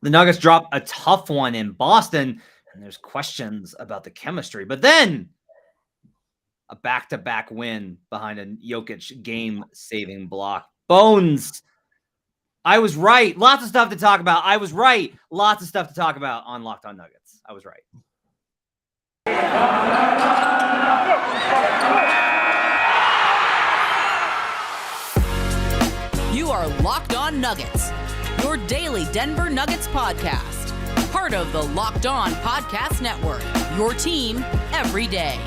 The Nuggets drop a tough one in Boston, and there's questions about the chemistry. But then a back-to-back win behind a Jokic game-saving block. Bones, I was right. Lots of stuff to talk about. I was right. Lots of stuff to talk about on Locked On Nuggets. I was right. You are Locked On Nuggets, your daily Denver Nuggets podcast. Part of the Locked On Podcast Network, your team every day.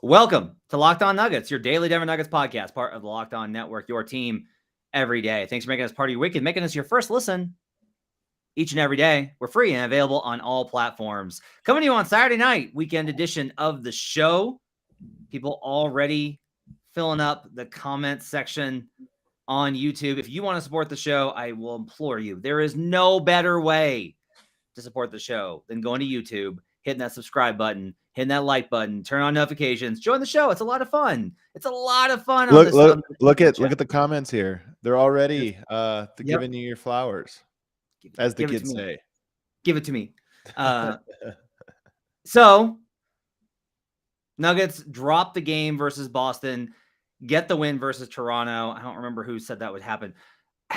Welcome to Locked On Nuggets, your daily Denver Nuggets podcast, part of the Locked On Network, your team every day. Thanks for making us part of your weekend, making us your first listen each and every day. We're free and available on all platforms. Coming to you on Saturday night, weekend edition of the show. People already filling up the comment section on YouTube. If you want to support the show, I will implore you, there is no better way to support the show than going to YouTube, hitting that subscribe button, hitting that like button, turn on notifications, join the show. It's a lot of fun. It's a lot of fun. Look at the comments here. They're already giving you your flowers, as the kids say. Give it to me. So Nuggets drop the game versus Boston, get the win versus Toronto. I don't remember who said that would happen.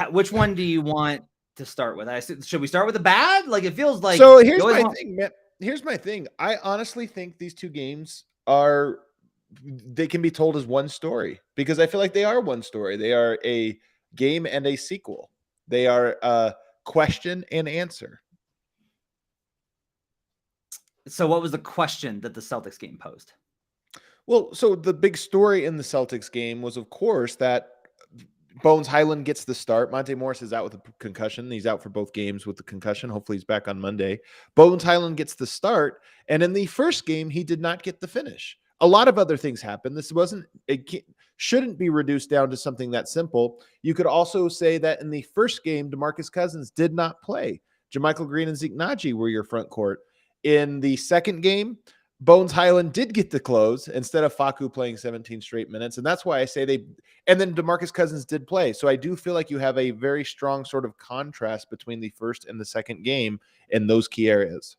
Which one do you want to start with? Should we start with the bad? Like, it feels like. So here's my thing, man. Here's my thing. I honestly think these two games they can be told as one story, because I feel like they are one story. They are a game and a sequel. They are a question and answer. So what was the question that the Celtics game posed? Well, so the big story in the Celtics game was, of course, that Bones Highland gets the start. Monte Morris is out with a concussion. He's out for both games with the concussion. Hopefully he's back on Monday. Bones Highland gets the start. And in the first game, he did not get the finish. A lot of other things happened. It shouldn't be reduced down to something that simple. You could also say that in the first game, DeMarcus Cousins did not play. JaMychal Green and Zeke Naji were your front court. In the second game, Bones Highland did get the close instead of Facu playing 17 straight minutes. And that's why I say and then DeMarcus Cousins did play. So I do feel like you have a very strong sort of contrast between the first and the second game in those key areas.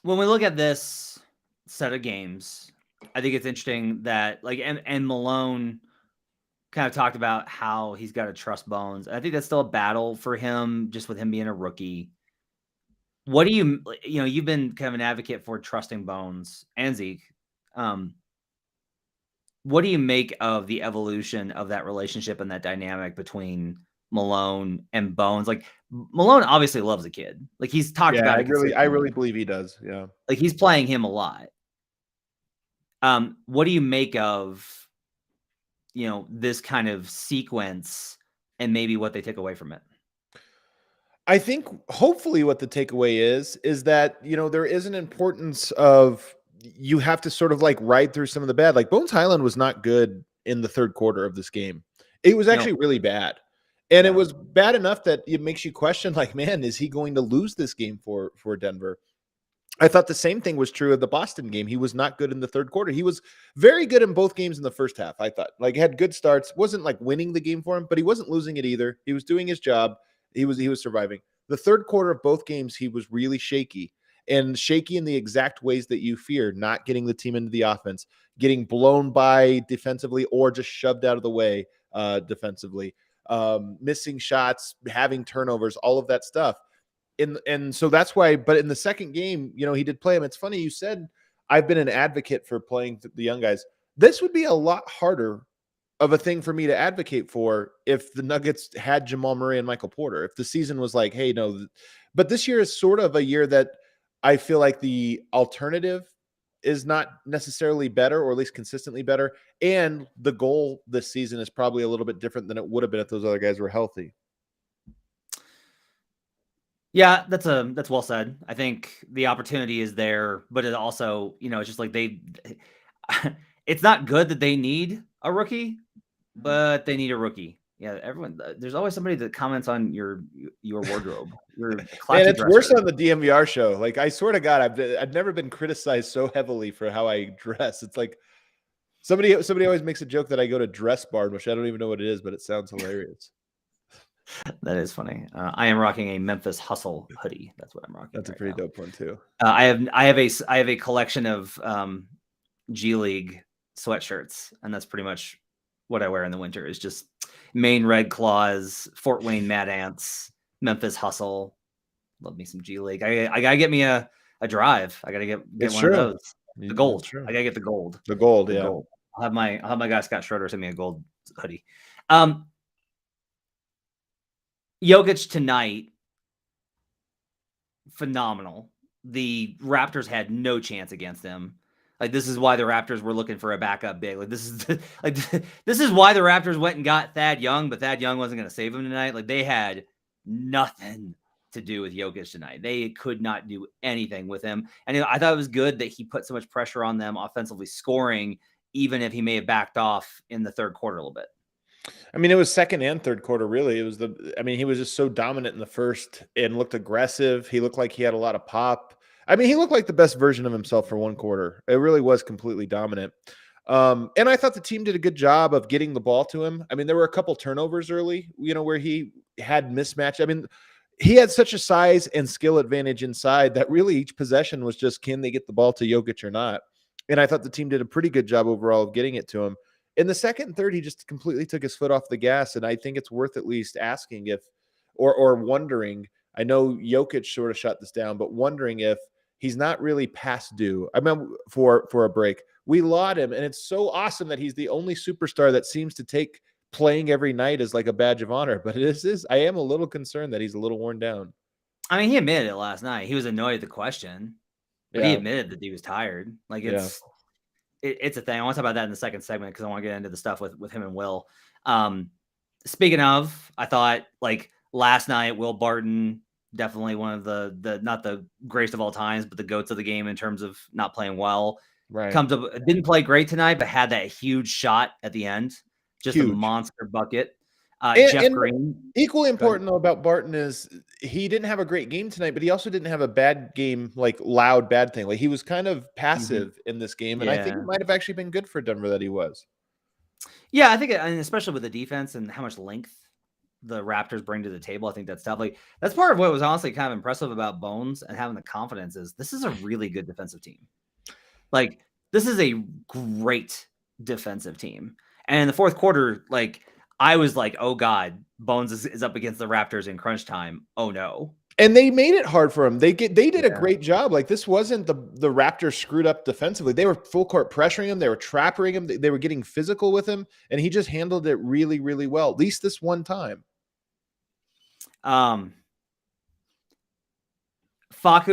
When we look at this set of games, I think it's interesting that and Malone kind of talked about how he's got to trust Bones. I think that's still a battle for him, just with him being a rookie. What do you've been kind of an advocate for trusting Bones and Zeke. What do you make of the evolution of that relationship and that dynamic between Malone and Bones? Like, Malone obviously loves the kid. Like, he's talked about it. I really believe he does. Yeah. Like, he's playing him a lot. What do you make of this kind of sequence and maybe what they take away from it? I think hopefully what the takeaway is that, there is an importance of, you have to sort of like ride through some of the bad. Like, Bones Highland was not good in the third quarter of this game. It was actually really bad. And it was bad enough that it makes you question, like, man, is he going to lose this game for Denver? I thought the same thing was true of the Boston game. He was not good in the third quarter. He was very good in both games in the first half, I thought. Like, had good starts. Wasn't like winning the game for him, but he wasn't losing it either. He was doing his job. He was surviving. The third quarter of both games, he was really shaky. And shaky in the exact ways that you fear, not getting the team into the offense, getting blown by defensively or just shoved out of the way defensively, missing shots, having turnovers, all of that stuff. And so that's why, but in the second game, he did play him. It's funny, you said, I've been an advocate for playing the young guys. This would be a lot harder of a thing for me to advocate for if the Nuggets had Jamal Murray and Michael Porter, if the season was like, hey, no, but this year is sort of a year that I feel like the alternative is not necessarily better, or at least consistently better. And the goal this season is probably a little bit different than it would have been if those other guys were healthy. Yeah, that's well said. I think the opportunity is there, but it also, it's just like it's not good that they need a rookie, but they need a rookie. Yeah, everyone. There's always somebody that comments on your wardrobe. And it's worse on the DMVR show. Like, I swear to God, I've never been criticized so heavily for how I dress. It's like Somebody always makes a joke that I go to Dress Barn, which I don't even know what it is, but it sounds hilarious. That is funny. I am rocking a Memphis Hustle hoodie. That's what I'm rocking. That's a pretty dope one too. I have a collection of G League sweatshirts, and that's pretty much what I wear in the winter. Is just Maine Red Claws, Fort Wayne Mad Ants, Memphis Hustle. Love me some G League. I gotta get me a drive. I gotta get one of those. The gold. I gotta get the gold. The gold, yeah. Gold. I'll have my guy Scott Schroeder send me a gold hoodie. Jokic tonight, phenomenal. The Raptors had no chance against him. Like, this is why the Raptors were looking for a backup big. Like, this is why the Raptors went and got Thad Young, but Thad Young wasn't going to save him tonight. Like, they had nothing to do with Jokic tonight. They could not do anything with him. And I thought it was good that he put so much pressure on them offensively scoring, even if he may have backed off in the third quarter a little bit. I mean, it was second and third quarter, really. He was just so dominant in the first and looked aggressive. He looked like he had a lot of pop. I mean, he looked like the best version of himself for one quarter. It really was completely dominant. And I thought the team did a good job of getting the ball to him. I mean, there were a couple turnovers early, where he had mismatch. I mean, he had such a size and skill advantage inside that really each possession was just, can they get the ball to Jokic or not? And I thought the team did a pretty good job overall of getting it to him. In the second and third, he just completely took his foot off the gas, and I think it's worth at least asking if, or wondering. I know Jokic sort of shut this down, but wondering if he's not really past due. I mean, for a break, we laud him, and it's so awesome that he's the only superstar that seems to take playing every night as like a badge of honor. But I am a little concerned that he's a little worn down. I mean, he admitted it last night. He was annoyed at the question, but he admitted that he was tired. Like, it's a thing. I want to talk about that in the second segment because I want to get into the stuff with him and Will. Speaking of, I thought, like, last night, Will Barton, definitely one of the not the greatest of all times, but the GOATs of the game in terms of not playing well. Right. Comes up, didn't play great tonight, but had that huge shot at the end. Just a monster bucket. Jeff Green. Equally important, though, about Barton is he didn't have a great game tonight, but he also didn't have a bad game, like loud bad thing. Like, he was kind of passive in this game, and I think it might have actually been good for Denver that he was. Yeah, I think, and especially with the defense and how much length the Raptors bring to the table, I think that's tough. Like, that's part of what was honestly kind of impressive about Bones and having the confidence is this is a really good defensive team. Like, this is a great defensive team. And in the fourth quarter, like, I was like, oh God, Bones is up against the Raptors in crunch time. Oh no. And they made it hard for him. They did a great job. Like, this wasn't the Raptors screwed up defensively. They were full court pressuring him. They were trapping him. They were getting physical with him. And he just handled it really, really well, at least this one time. Facu,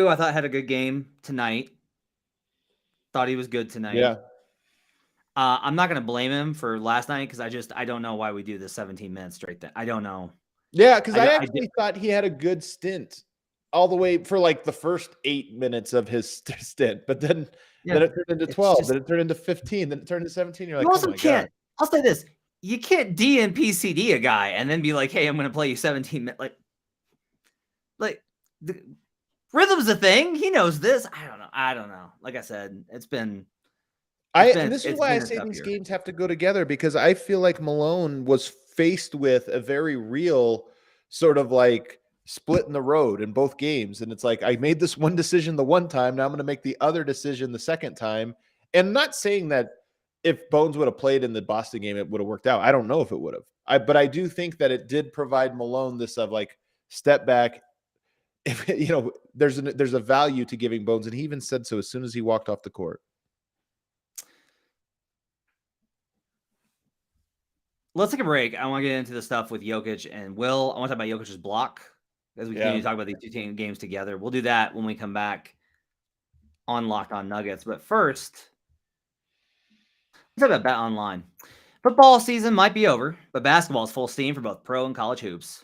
I thought had a good game tonight. Thought he was good tonight. Yeah. I'm not going to blame him for last night because I don't know why we do this 17 minutes straight thing. I don't know. Yeah, because I actually thought he had a good stint all the way for like the first 8 minutes of his stint, but then it turned into 12, then it turned into 15, then it turned into 17. You're like, you also can't. I'll say this: you can't DNP-CD a guy and then be like, "Hey, I'm going to play you 17 minutes." Like the rhythm's a thing. He knows this. I don't know. Like I said, this is why I say these games have to go together, because I feel like Malone was faced with a very real sort of like split in the road in both games. And it's like, I made this one decision the one time. Now I'm going to make the other decision the second time. And not saying that if Bones would have played in the Boston game, it would have worked out. I don't know if it would have. But I do think that it did provide Malone this of like step back. If there's a value to giving Bones. And he even said so as soon as he walked off the court. Let's take a break. I want to get into the stuff with Jokic and Will. I want to talk about Jokic's block as we continue to talk about these two games together. We'll do that when we come back on Locked On Nuggets. But first, let's talk about Bet Online. Football season might be over, but basketball is full steam for both pro and college hoops.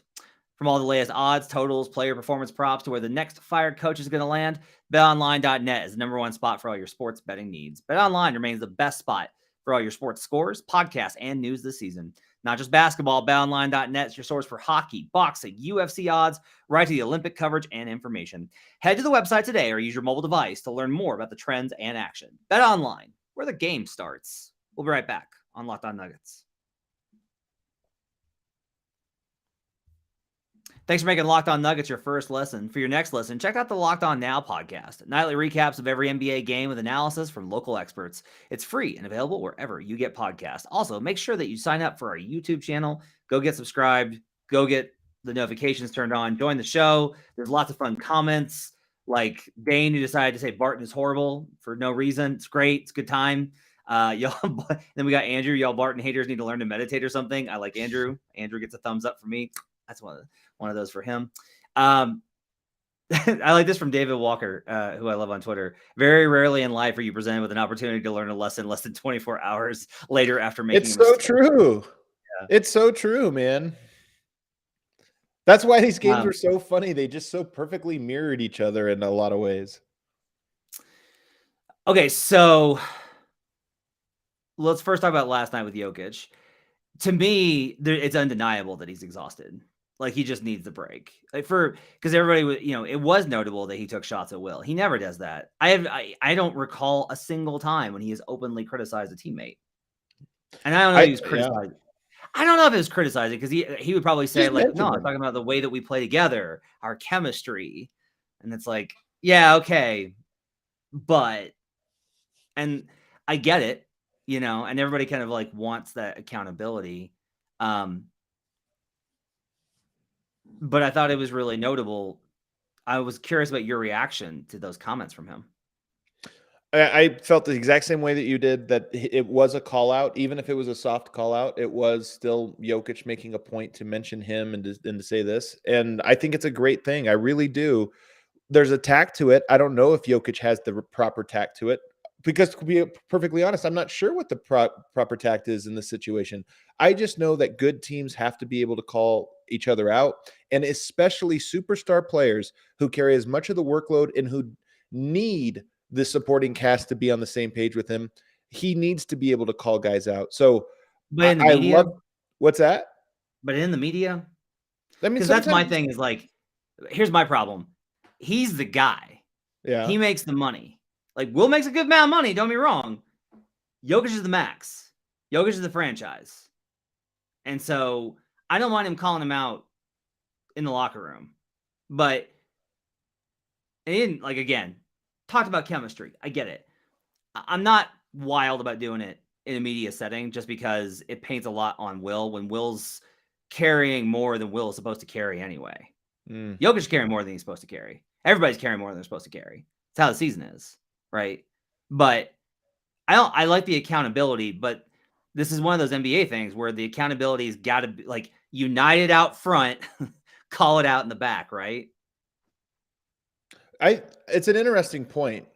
From all the latest odds, totals, player performance props to where the next fired coach is going to land, BetOnline.net is the #1 spot for all your sports betting needs. BetOnline remains the best spot for all your sports scores, podcasts, and news this season. Not just basketball, BetOnline.net is your source for hockey, boxing, UFC odds, right to the Olympic coverage and information. Head to the website today or use your mobile device to learn more about the trends and action. BetOnline, where the game starts. We'll be right back on Locked On Nuggets. Thanks for making Locked On Nuggets your first listen. For your next listen, check out the Locked On Now podcast. Nightly recaps of every NBA game with analysis from local experts. It's free and available wherever you get podcasts. Also, make sure that you sign up for our YouTube channel. Go get subscribed. Go get the notifications turned on. Join the show. There's lots of fun comments. Like Dane, who decided to say Barton is horrible for no reason. It's great. It's a good time. Y'all. Then we got Andrew. Y'all Barton haters need to learn to meditate or something. I like Andrew. Andrew gets a thumbs up for me. That's one of those for him. I like this from David Walker, who I love on Twitter. Very rarely in life are you presented with an opportunity to learn a lesson less than 24 hours later after making It's so true. Yeah. It's so true, man. That's why these games were so funny. They just so perfectly mirrored each other in a lot of ways. Okay, so let's first talk about last night with Jokic. To me, it's undeniable that he's exhausted. Like, he just needs the break. Because everybody was, it was notable that he took shots at will. He never does that. I don't recall a single time when he has openly criticized a teammate. And I don't know if he was criticizing. I don't know if it was criticizing, because he would probably say, like, no, I'm talking about the way that we play together, our chemistry. And it's like, yeah, okay. But, and I get it, and everybody kind of like wants that accountability. But I thought it was really notable. I was curious about your reaction to those comments from him. I felt the exact same way that you did, that it was a call out. Even if it was a soft call out, it was still Jokic making a point to mention him and to say this. And I think it's a great thing. I really do. There's a tact to it. I don't know if Jokic has the proper tact to it, because to be perfectly honest, I'm not sure what the proper tact is in this situation. I just know that good teams have to be able to call each other out, and especially superstar players who carry as much of the workload and who need the supporting cast to be on the same page with him. He needs to be able to call guys out. So but in the media, what's that? But in the media, I mean, because that's my thing, is like, here's my problem. He's the guy. Yeah. He makes the money. Like, Will makes a good amount of money, don't be wrong. Jokic is the max. Jokic is the franchise. And so I don't mind him calling him out in the locker room. But he didn't, like, again, talked about chemistry. I get it. I'm not wild about doing it in a media setting, just because it paints a lot on Will when Will's carrying more than Will is supposed to carry anyway. Jokic's carrying more than he's supposed to carry. Everybody's carrying more than they're supposed to carry. That's how the season is, right? But I like the accountability, but this is one of those NBA things where the accountability's got to be like united out front, call it out in the back, right? It's an interesting point.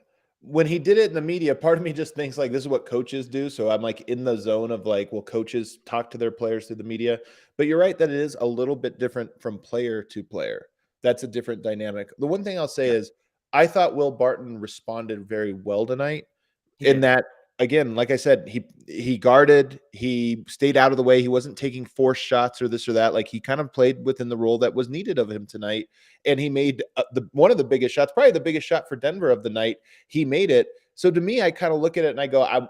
When he did it in the media, part of me just thinks like, this is what coaches do. So I'm like in the zone of like, well, coaches talk to their players through the media. But you're right that it is a little bit different from player to player. That's a different dynamic. The one thing I'll say is I thought Will Barton responded very well tonight in that, again, like I said, he guarded, he stayed out of the way. He wasn't taking forced shots or this or that. Like, he kind of played within the role that was needed of him tonight. And he made one of the biggest shots, probably the biggest shot for Denver of the night. He made it. So to me, I kind of look at it and I go,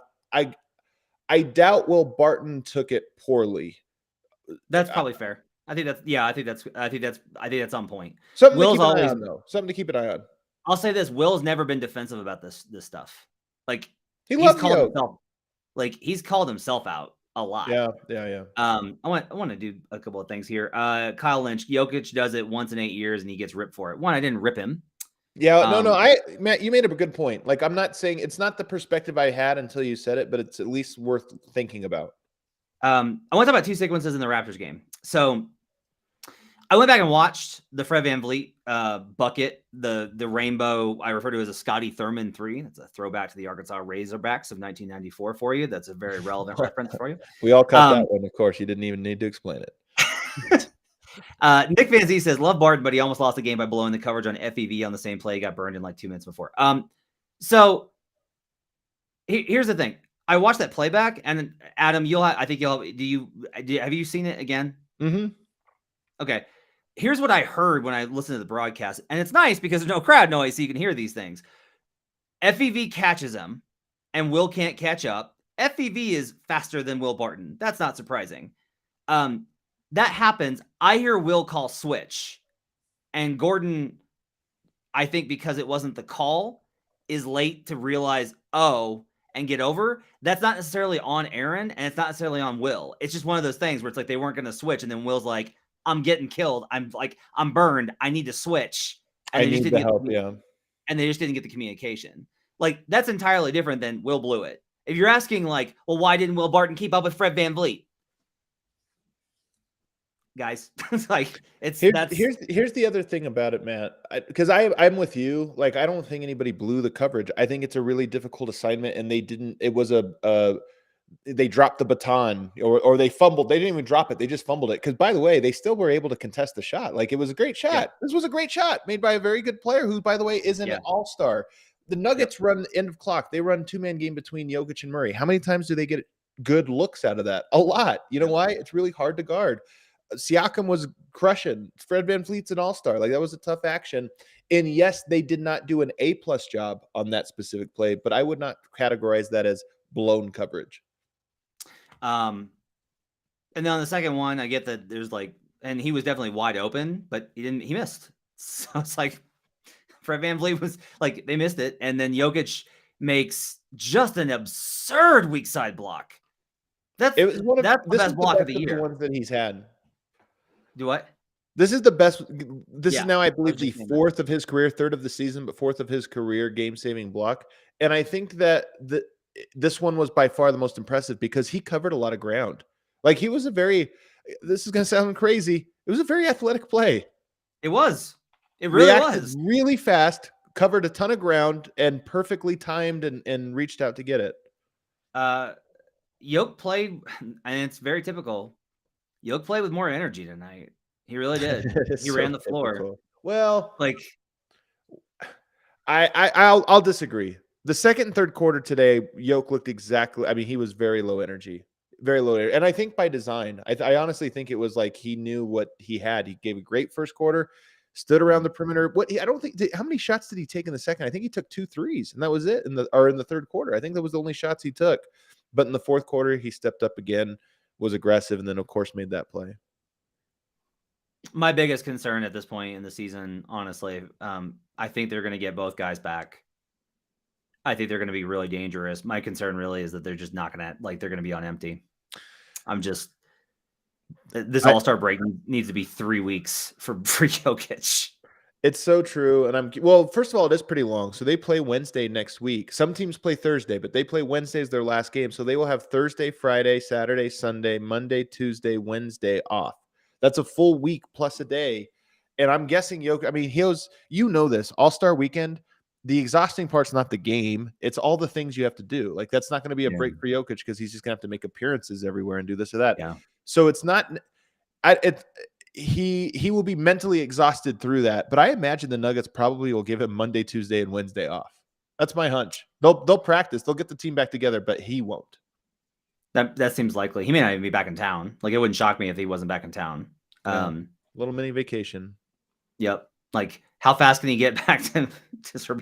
I doubt Will Barton took it poorly. That's probably fair. I think that's on point. Something to keep an eye on, though. Something to keep an eye on. I'll say this: Will's never been defensive about this stuff. Like, he's called himself, like, he's called himself out a lot. Yeah. I want to do a couple of things here. Kyle Lynch, Jokic does it once in 8 years and he gets ripped for it. One, I didn't rip him. Yeah, Matt, you made up a good point. Like, I'm not saying it's not the perspective I had until you said it, but it's at least worth thinking about. I want to talk about two sequences in the Raptors game. So I went back and watched the Fred VanVleet bucket, the rainbow I refer to as a Scotty Thurman 3. That's a throwback to the Arkansas Razorbacks of 1994 for you. That's a very relevant reference for you. We all caught that one, of course. You didn't even need to explain it. Nick Van Z says, love Barton, but he almost lost the game by blowing the coverage on FEV on the same play. He got burned in like 2 minutes before. So here's the thing. I watched that playback, and Adam, have you seen it again? Mm-hmm. Okay. Here's what I heard when I listened to the broadcast, and it's nice because there's no crowd noise, so you can hear these things. FEV catches him, and Will can't catch up, FVV is faster than Will Barton. That's not surprising. That happens. I hear Will call switch, and Gordon, I think because it wasn't the call, is late to realize, and get over. That's not necessarily on Aaron, and it's not necessarily on Will. It's just one of those things where it's like they weren't going to switch, and then Will's like, I'm getting killed. I'm burned. I need to switch. And I need the help, and they just didn't get the communication. Like, that's entirely different than Will blew it. If you're asking, like, well, why didn't Will Barton keep up with Fred VanVleet? Guys, it's like, here's the other thing about it, Matt, because I'm with you. Like, I don't think anybody blew the coverage. I think it's a really difficult assignment, and they dropped the baton or they fumbled. They didn't even drop it. They just fumbled it. Because, by the way, they still were able to contest the shot. Like, it was a great shot. Yeah. This was a great shot made by a very good player who, by the way, isn't an all-star. The Nuggets run end of clock. They run 2-man game between Jokic and Murray. How many times do they get good looks out of that? A lot. You know why? It's really hard to guard. Siakam was crushing. Fred VanVleet's an all-star. Like, that was a tough action. And yes, they did not do an A+ job on that specific play, but I would not categorize that as blown coverage. And then on the second one, I get that there's like, and he was definitely wide open, but he missed. So it's like Fred VanVleet was like, they missed it. And then Jokic makes just an absurd weak side block. That's the best block of the year. The ones that he's had. Do what? This is the best. This is now, I believe, the fourth of his career, third of the season, but fourth of his career game-saving block. And I think that this one was by far the most impressive because he covered a lot of ground. Like, he was this is going to sound crazy. It was a very athletic play. It was. It really was. Really fast, covered a ton of ground, and perfectly timed and reached out to get it. Yoke played, and it's very typical. Yoke played with more energy tonight. He really did. He ran the floor. Typical. Well, like, I'll disagree. The second and third quarter today, Yoke looked exactly. I mean, he was very low energy, and I think by design. I honestly think it was like he knew what he had. He gave a great first quarter, stood around the perimeter. I don't think. How many shots did he take in the second? I think he took 2 threes, and that was it. In the third quarter, I think that was the only shots he took. But in the fourth quarter, he stepped up again, was aggressive, and then, of course, made that play. My biggest concern at this point in the season, honestly, I think they're going to get both guys back. I think they're going to be really dangerous. My concern really is that they're just not going to, like, they're going to be on empty. This All-Star break needs to be 3 weeks for Jokic. It's so true. And first of all, it is pretty long. So they play Wednesday next week. Some teams play Thursday, but they play Wednesday as their last game. So they will have Thursday, Friday, Saturday, Sunday, Monday, Tuesday, Wednesday off. That's a full week plus a day. And I'm guessing Jokic, I mean, this All-Star weekend, the exhausting part's not the game. It's all the things you have to do. Like, that's not going to be a break for Jokic because he's just going to have to make appearances everywhere and do this or that. Yeah. So it's not he will be mentally exhausted through that, but I imagine the Nuggets probably will give him Monday, Tuesday, and Wednesday off. That's my hunch. They'll practice. They'll get the team back together, but he won't. That seems likely. He may not even be back in town. Like, it wouldn't shock me if he wasn't back in town. Little mini vacation. Yep. Like, how fast can he get back to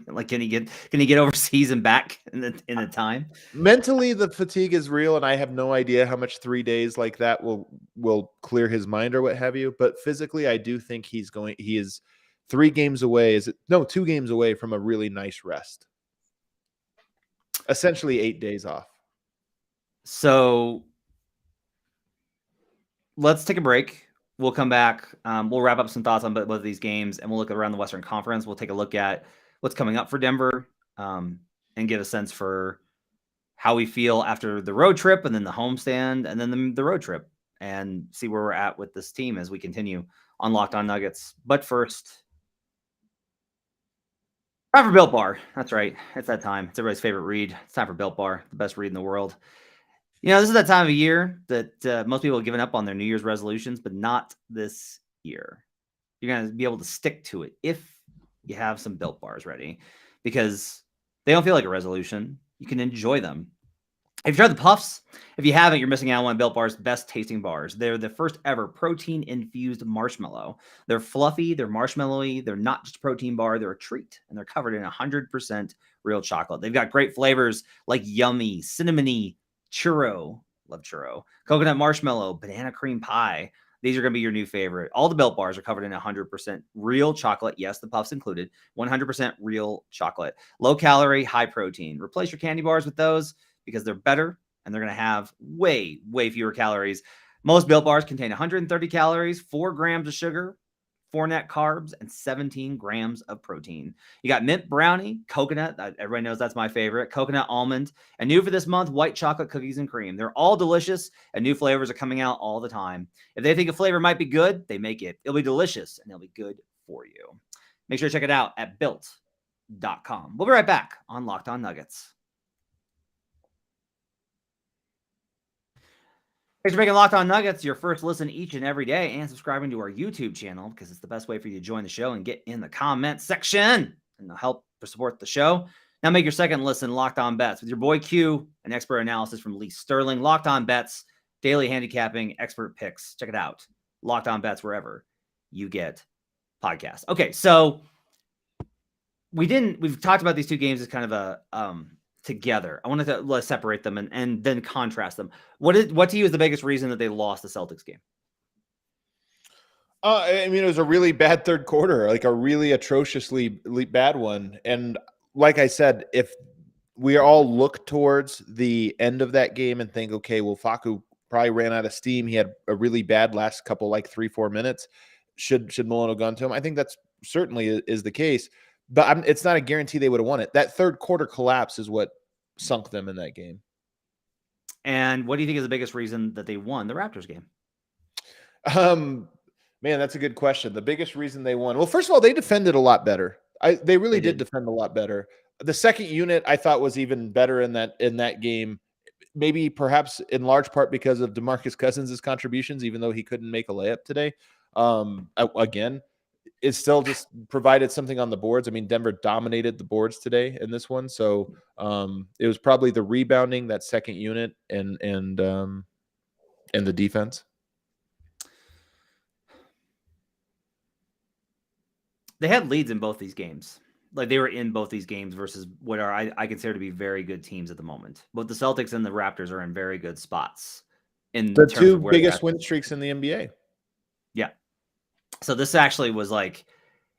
like, can he get overseas and back in the time? Mentally, the fatigue is real, and I have no idea how much 3 days like that will clear his mind or what have you. But physically, I do think he is 2 games away from a really nice rest. Essentially 8 days off. So let's take a break. We'll come back. We'll wrap up some thoughts on both of these games, and we'll look around the Western Conference. We'll take a look at what's coming up for Denver, and get a sense for how we feel after the road trip, and then the homestand, and then the road trip, and see where we're at with this team as we continue on Locked On Nuggets. But first, time for Built Bar. That's right. It's that time. It's everybody's favorite read. It's time for Built Bar, the best read in the world. You know, this is that time of year that most people have given up on their New Year's resolutions, but not this year. You're going to be able to stick to it if you have some Built Bars ready, because they don't feel like a resolution. You can enjoy them. If you tried the Puffs, if you haven't, you're missing out on one of Built Bar's best tasting bars. They're the first ever protein-infused marshmallow. They're fluffy, they're marshmallowy, they're not just a protein bar, they're a treat, and they're covered in 100% real chocolate. They've got great flavors like yummy, cinnamony, churro. Love churro. Coconut marshmallow, banana cream pie. These are going to be your new favorite. All the Built Bars are covered in 100% real chocolate. Yes, the puffs included. 100% real chocolate. Low calorie, high protein. Replace your candy bars with those because they're better and they're going to have way, way fewer calories. Most Built Bars contain 130 calories, 4 grams of sugar, 4 net carbs, and 17 grams of protein. You got mint brownie, coconut. Everybody knows that's my favorite. Coconut almond. And new for this month, white chocolate cookies and cream. They're all delicious, and new flavors are coming out all the time. If they think a flavor might be good, they make it. It'll be delicious, and it'll be good for you. Make sure to check it out at built.com. We'll be right back on Locked On Nuggets. Thanks for making Locked On Nuggets your first listen each and every day and subscribing to our YouTube channel because it's the best way for you to join the show and get in the comment section and help support the show. Now make your second listen Locked On Bets with your boy Q, an expert analysis from Lee Sterling. Locked On Bets, daily handicapping, expert picks. Check it out. Locked On Bets wherever you get podcasts. Okay, so we've talked about these two games as kind of a together. I wanted to separate them and then contrast them. What to you is the biggest reason that they lost the Celtics game? I mean, it was a really bad third quarter, like a really atrociously bad one. And like I said, if we all look towards the end of that game and think, okay, well, Facu probably ran out of steam. He had a really bad last couple, like 3-4 minutes. Should Malone have gone to him? I think that's certainly is the case. But it's not a guarantee they would have won it. That third quarter collapse is what sunk them in that game. And what do you think is the biggest reason that they won the Raptors game? Man, that's a good question. The biggest reason they won. Well, first of all, they defended a lot better. They really did defend a lot better. The second unit I thought was even better in that game. Maybe perhaps in large part because of DeMarcus Cousins' contributions, even though he couldn't make a layup today. Again, it still just provided something on the boards. I mean, Denver dominated the boards today in this one. So it was probably the rebounding, that second unit, and the defense. They had leads in both these games. Like they were in both these games versus what are I consider to be very good teams at the moment. Both the Celtics and the Raptors are in very good spots. In the two biggest win streaks in the NBA. Yeah. So this actually was like,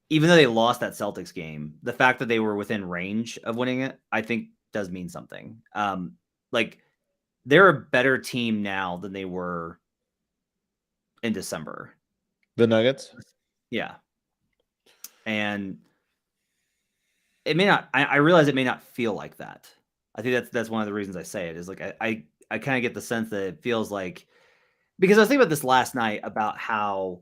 even though they lost that Celtics game, the fact that they were within range of winning it, I think does mean something. Like they're a better team now than they were in December. The Nuggets? Yeah. And it may not, I realize it may not feel like that. I think that's one of the reasons I say it is like, I kind of get the sense that it feels like, because I was thinking about this last night about how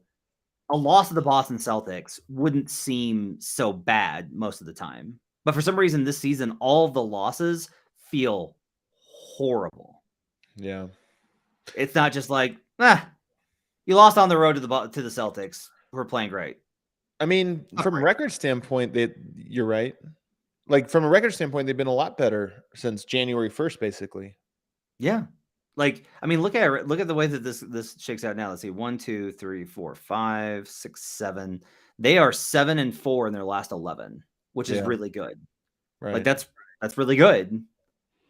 a loss of the Boston Celtics wouldn't seem so bad most of the time. But for some reason this season, all of the losses feel horrible. Yeah. It's not just like, you lost on the road to the Celtics who are playing great. I mean, from a record standpoint, you're right. Like from a record standpoint, they've been a lot better since January 1st, basically. Yeah. Like, I mean, look at the way that this shakes out now. Let's see. 1, 2, 3, 4, 5, 6, 7. They are 7-4 in their last 11, which is really good. Right. Like that's really good.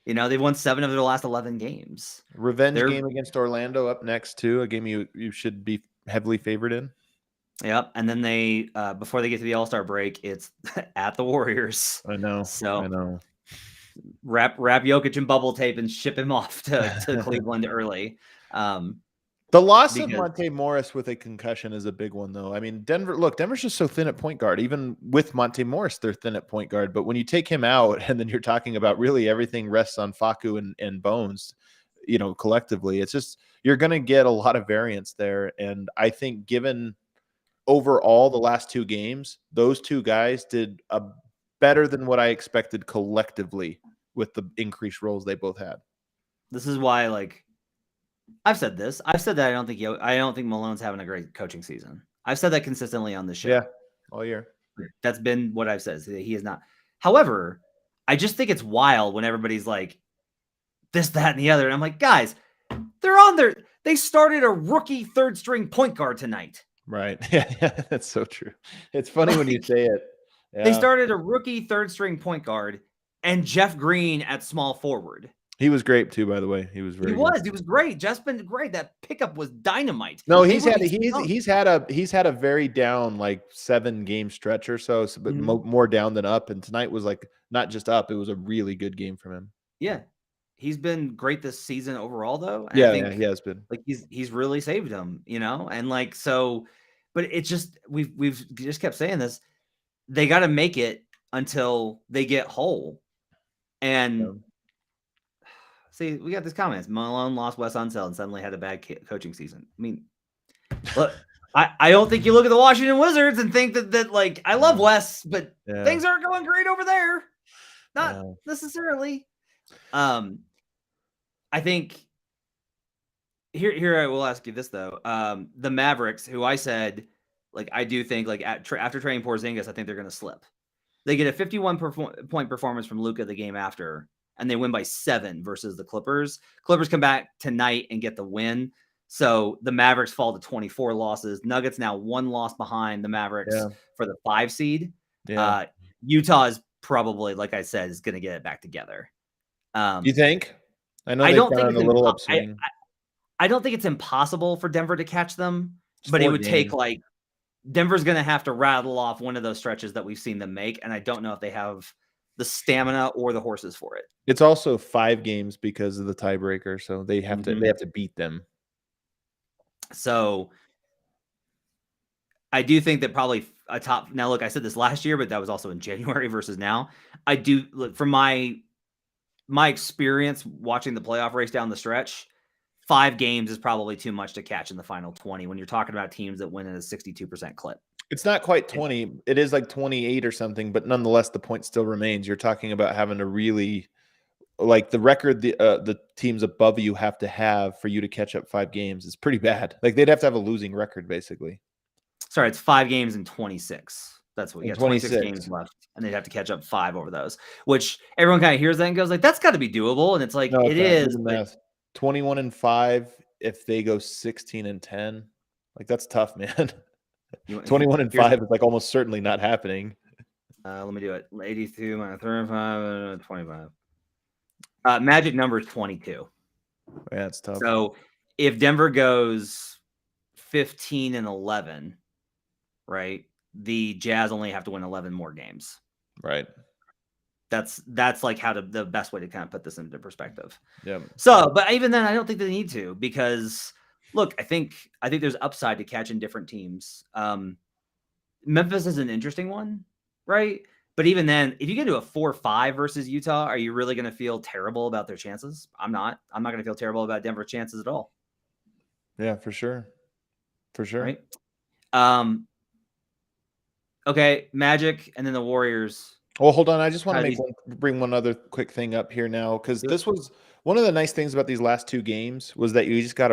You know, they've won 7 of their last 11 games. Revenge game against Orlando up next too. A game you should be heavily favored in. Yep. And then they before they get to the All-Star break, it's at the Warriors. I know. So I know. Wrap Jokic in bubble tape and ship him off to Cleveland early. The loss of Monte Morris with a concussion is a big one, though. I mean, Denver's just so thin at point guard. Even with Monte Morris, they're thin at point guard. But when you take him out and then you're talking about really everything rests on Facu and Bones, you know, collectively, it's just you're going to get a lot of variance there. And I think given overall the last 2 games, those 2 guys did better than what I expected collectively with the increased roles they both had. This is why, like, I've said this. I've said that I don't think Malone's having a great coaching season. I've said that consistently on the show. Yeah, all year. That's been what I've said. He is not. However, I just think it's wild when everybody's like this, that, and the other. And I'm like, guys, they started a rookie third string point guard tonight. Right. Yeah, that's so true. It's funny when you say it. Yeah. They started a rookie third string point guard and Jeff Green at small forward. He was great too, by the way. He was very good. He was great. Just been great. That pickup was dynamite. No, he's had a very down like 7-game stretch or so, but more down than up. And tonight was like not just up; it was a really good game from him. Yeah, he's been great this season overall, though. And Yeah, he has been. Like he's really saved him, and like so. But it's just we've just kept saying this. They got to make it until they get whole, and. See, we got these comments. Malone lost Wes Unseld and suddenly had a bad coaching season. I mean, look, I don't think you look at the Washington Wizards and think that like I love Wes, but things aren't going great over there. Not necessarily. I think here I will ask you this though. The Mavericks, who I said like I do think like after trading Porzingis, I think they're going to slip. They get a 51-point performance from Luka the game after. And they win by 7 versus the Clippers. Clippers come back tonight and get the win. So the Mavericks fall to 24 losses. Nuggets now 1 loss behind the Mavericks for the 5 seed. Yeah. Utah is probably, like I said, is going to get it back together. You think? I know. I don't think it's impossible for Denver to catch them, but it would take like Denver's going to have to rattle off one of those stretches that we've seen them make, and I don't know if they have the stamina or the horses for it. It's also 5 games because of the tiebreaker, so they have to beat them. So I do think that probably a top. Now, look, I said this last year, but that was also in January versus now. I do look from my experience watching the playoff race down the stretch. 5 games is probably too much to catch in the final 20 when you're talking about teams that win at a 62% clip. It's not quite 20. It is like 28 or something, but nonetheless, the point still remains. You're talking about having to really, like the record the teams above you have to have for you to catch up 5 games is pretty bad. Like they'd have to have a losing record, basically. Sorry, it's 5 games in 26. That's what we got. 26 games left, and they'd have to catch up 5 over those, which everyone kind of hears that and goes like, that's got to be doable. And it's like, no, it is. 21-5 if they go 16-10. Like that's tough, man. 21-5 is like almost certainly not happening. Let me do it. 82 minus 35, 25. Magic number is 22. Yeah, it's tough. So if Denver goes 15-11, right, the Jazz only have to win 11 more games. Right. That's like how the best way to kind of put this into perspective. Yeah. So, but even then, I don't think they need to because. Look, I think there's upside to catching different teams. Memphis is an interesting one, right? But even then, if you get to a 4-5 versus Utah, are you really going to feel terrible about their chances? I'm not. I'm not going to feel terrible about Denver's chances at all. Yeah, for sure. For sure. Right. Okay, Magic and then the Warriors. Well, hold on. I just want to bring one other quick thing up here now because this was one of the nice things about these last 2 games was that you just got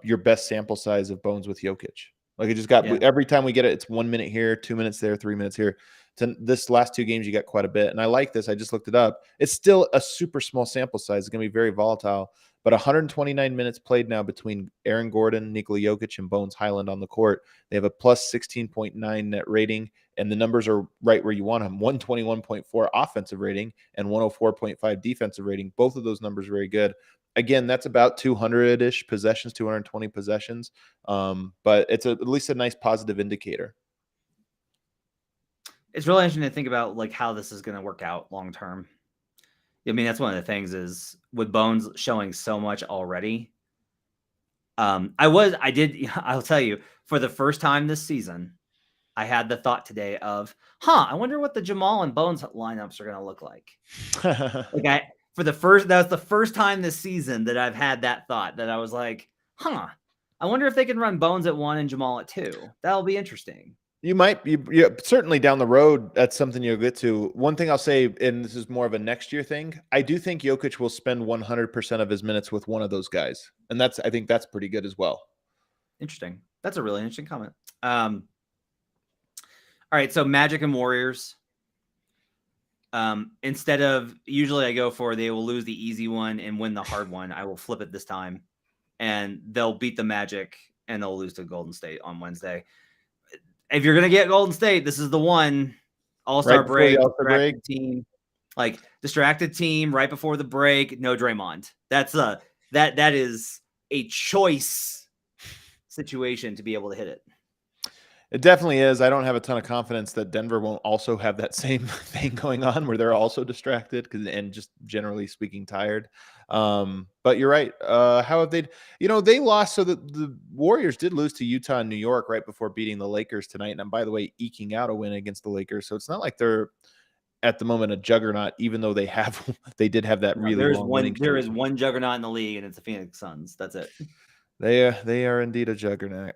your best sample size of Bones with Jokic. Like it just got every time we get it, it's 1 minute here, 2 minutes there, 3 minutes here. So this last 2 games, you got quite a bit. And I like this. I just looked it up. It's still a super small sample size. It's going to be very volatile. But 129 minutes played now between Aaron Gordon, Nikola Jokic, and Bones Highland on the court. They have a plus 16.9 net rating, and the numbers are right where you want them. 121.4 offensive rating and 104.5 defensive rating. Both of those numbers are very good. Again, that's about 200-ish possessions, 220 possessions. But it's at least a nice positive indicator. It's really interesting to think about like how this is going to work out long term. I mean, that's one of the things is with Bones showing so much already. I'll tell you, for the first time this season, I had the thought today of, I wonder what the Jamal and Bones lineups are going to look like. That was the first time this season that I've had that thought that I was like, I wonder if they can run Bones at 1 and Jamal at 2. That'll be interesting. You might be certainly down the road. That's something you'll get to. One thing I'll say, and this is more of a next year thing. I do think Jokic will spend 100% of his minutes with one of those guys. And I think that's pretty good as well. Interesting. That's a really interesting comment. All right. So Magic and Warriors. Instead of usually I go for, they will lose the easy one and win the hard one. I will flip it this time and they'll beat the Magic and they'll lose to Golden State on Wednesday. If you're going to get Golden State, this is the one. All-Star break team. Like distracted team right before the break. No Draymond. That is a choice situation to be able to hit it. It definitely is. I don't have a ton of confidence that Denver won't also have that same thing going on where they're also distracted and just generally speaking tired. But you're right. How have they? They lost. So the Warriors did lose to Utah and New York right before beating the Lakers tonight. And by the way, eking out a win against the Lakers. So it's not like they're at the moment a juggernaut, even though they did have that really long winning streak. There is one juggernaut in the league, and it's the Phoenix Suns. That's it. They are indeed a juggernaut.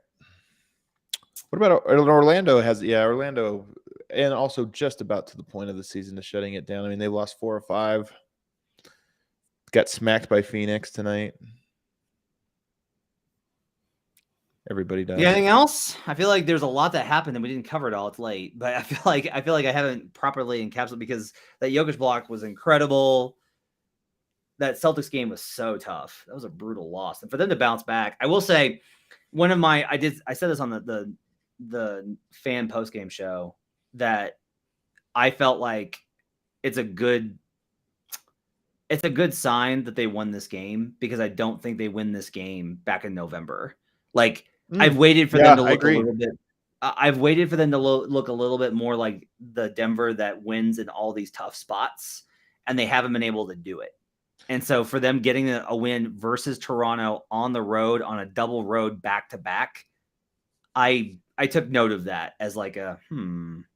What about Orlando? Orlando, and also just about to the point of the season to shutting it down. I mean, they lost 4 or 5. Got smacked by Phoenix tonight. Everybody does. Yeah, anything else? I feel like there's a lot that happened and we didn't cover it all. It's late, but I feel like I haven't properly encapsulated because that Jokic block was incredible. That Celtics game was so tough. That was a brutal loss, and for them to bounce back, I will say, I said this on the fan post game show that I felt like it's a good sign that they won this game because I don't think they win this game back in November. Like I've waited for them to look a little bit. I've waited for them to look a little bit more like the Denver that wins in all these tough spots, and they haven't been able to do it. And so for them getting a win versus Toronto on the road on a double road back to back, I took note of that as like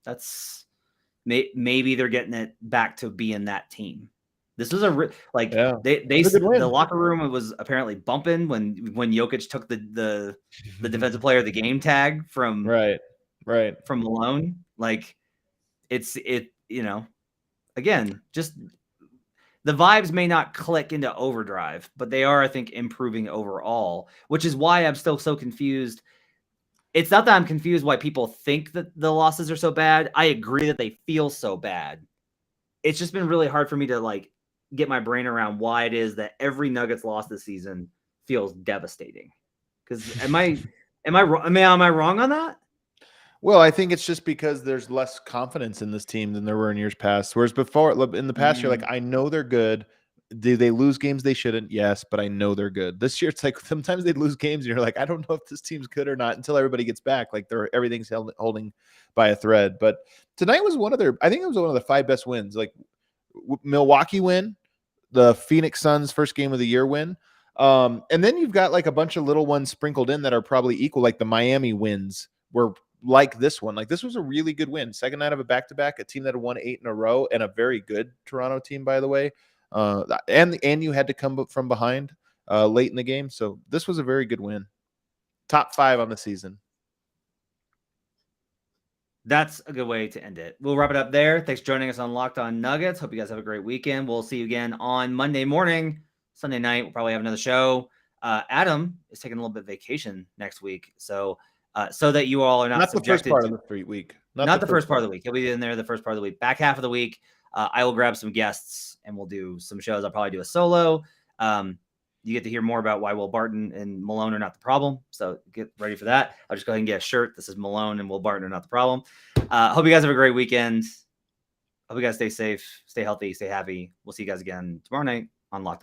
that's maybe they're getting it back to being that team. This was the locker room was apparently bumping when Jokic took the defensive player of the game tag from from Malone. Like again, just the vibes may not click into overdrive, but they are, I think, improving overall, which is why I'm still so confused. It's not that I'm confused why people think that the losses are so bad. I agree that they feel so bad. It's just been really hard for me to get my brain around why it is that every Nuggets loss this season feels devastating. Because am I wrong on that? Well, I think it's just because there's less confidence in this team than there were in years past. Whereas before, in the past, you're like, I know they're good. Do they lose games they shouldn't? Yes, but I know they're good. This year, it's like sometimes they lose games, and you're like, I don't know if this team's good or not until everybody gets back. Like everything's holding by a thread. But tonight was I think it was one of the 5 best wins. Like Milwaukee win, the Phoenix Suns first game of the year win. And then you've got like a bunch of little ones sprinkled in that are probably equal. Like the Miami wins were like this one. Like this was a really good win. Second night of a back-to-back, a team that had won 8 in a row, and a very good Toronto team, by the way. And you had to come from behind late in the game. So this was a very good win. Top 5 on the season. That's a good way to end it. We'll wrap it up there. Thanks for joining us on Locked On Nuggets. Hope you guys have a great weekend. We'll see you again on Monday morning. Sunday night, we'll probably have another show. Adam is taking a little bit of vacation next week. So that you all are not subjected the first part of the week. Not the first part of the week. He'll be in there the first part of the week. Back half of the week, I will grab some guests and we'll do some shows. I'll probably do a solo. You get to hear more about why Will Barton and Malone are not the problem. So get ready for that. I'll just go ahead and get a shirt. This is Malone and Will Barton are not the problem. Hope you guys have a great weekend. Hope you guys stay safe, stay healthy, stay happy. We'll see you guys again tomorrow night on Locked On.